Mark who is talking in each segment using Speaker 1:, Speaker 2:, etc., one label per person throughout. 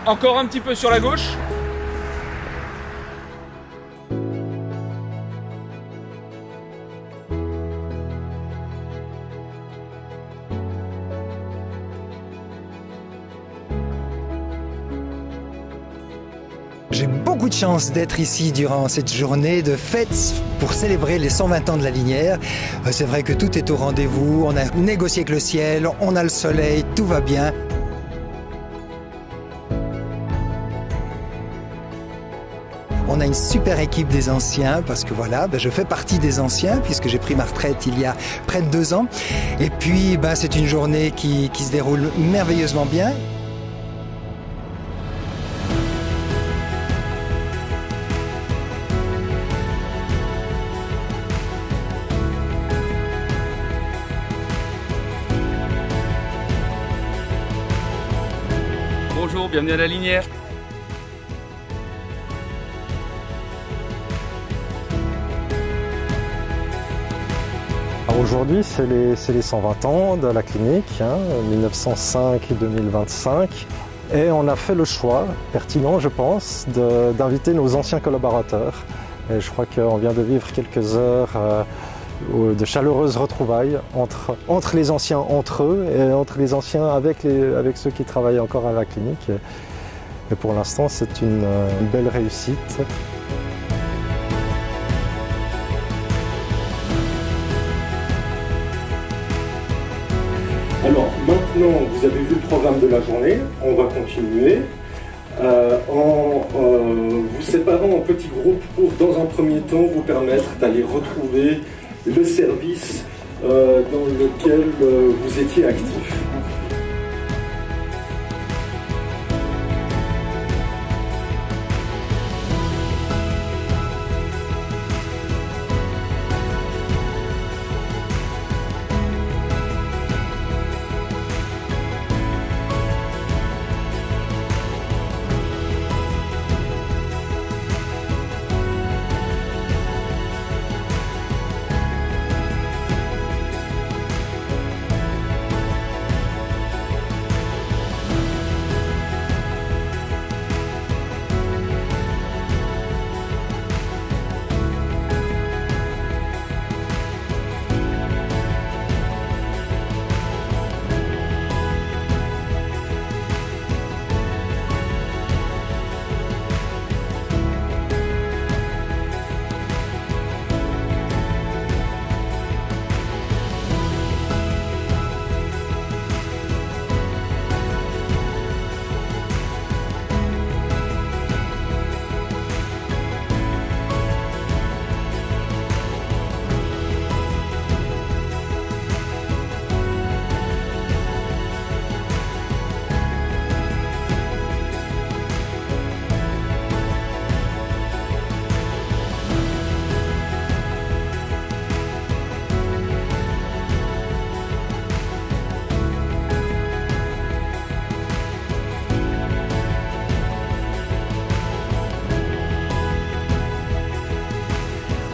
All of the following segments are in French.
Speaker 1: Encore un petit peu sur la gauche.
Speaker 2: J'ai beaucoup de chance d'être ici durant cette journée de fête pour célébrer les 120 ans de la Linière. C'est vrai que tout est au rendez-vous, on a négocié avec le ciel, on a le soleil, tout va bien. On a une super équipe des anciens parce que voilà, je fais partie des anciens puisque j'ai pris ma retraite il y a près de 2 ans. Et puis c'est une journée qui se déroule merveilleusement bien.
Speaker 1: Bonjour, bienvenue à la Linière.
Speaker 3: Aujourd'hui, c'est les 120 ans de la clinique, 1905-2025. Et on a fait le choix, pertinent je pense, d'inviter nos anciens collaborateurs. Et je crois qu'on vient de vivre quelques heures de chaleureuses retrouvailles entre les anciens entre eux et entre les anciens avec ceux qui travaillent encore à la clinique. Et pour l'instant, c'est une belle réussite.
Speaker 4: Alors maintenant, vous avez vu le programme de la journée, on va continuer en vous séparant en petits groupes pour, dans un premier temps, vous permettre d'aller retrouver le service dans lequel vous étiez actif.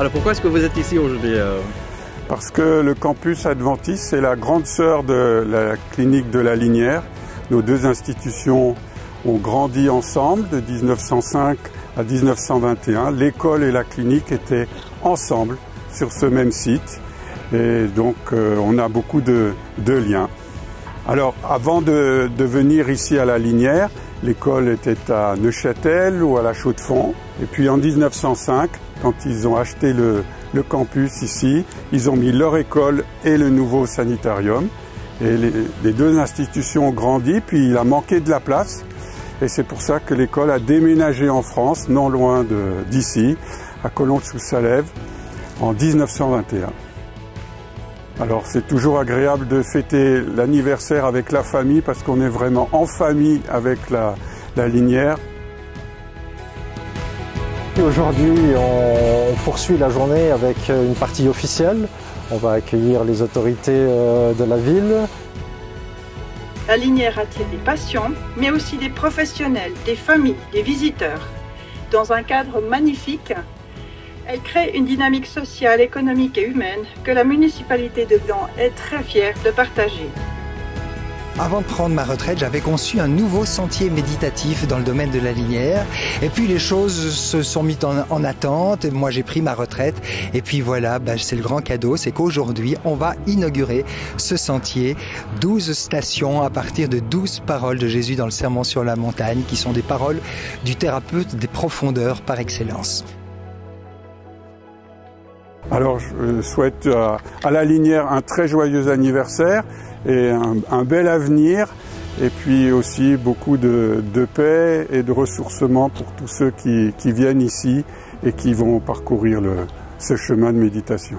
Speaker 5: Alors pourquoi est-ce que vous êtes ici aujourd'hui?
Speaker 6: Parce que le campus adventiste, c'est la grande sœur de la clinique de la Linière. Nos deux institutions ont grandi ensemble de 1905 à 1921. L'école et la clinique étaient ensemble sur ce même site. Et donc on a beaucoup de liens. Alors avant de venir ici à la Linière, l'école était à Neuchâtel ou à la Chaux-de-Fonds. Et puis en 1905, quand ils ont acheté le campus ici, ils ont mis leur école et le nouveau sanitarium. Et les deux institutions ont grandi, puis il a manqué de la place. Et c'est pour ça que l'école a déménagé en France, non loin d'ici, à Collonges-sous-Salève, en 1921. Alors c'est toujours agréable de fêter l'anniversaire avec la famille parce qu'on est vraiment en famille avec la Linière.
Speaker 3: Aujourd'hui, on poursuit la journée avec une partie officielle. On va accueillir les autorités de la ville.
Speaker 7: La Linière attire des patients, mais aussi des professionnels, des familles, des visiteurs. Dans un cadre magnifique, elle crée une dynamique sociale, économique et humaine que la municipalité de Gland est très fière de partager.
Speaker 2: Avant de prendre ma retraite, j'avais conçu un nouveau sentier méditatif dans le domaine de la Linière. Et puis les choses se sont mises en attente. Moi, j'ai pris ma retraite. Et puis voilà, c'est le grand cadeau, c'est qu'aujourd'hui, on va inaugurer ce sentier. 12 stations à partir de 12 paroles de Jésus dans le Sermon sur la montagne, qui sont des paroles du thérapeute des profondeurs par excellence.
Speaker 6: Alors je souhaite à la Linière un très joyeux anniversaire et un bel avenir, et puis aussi beaucoup de paix et de ressourcement pour tous ceux qui viennent ici et qui vont parcourir ce chemin de méditation.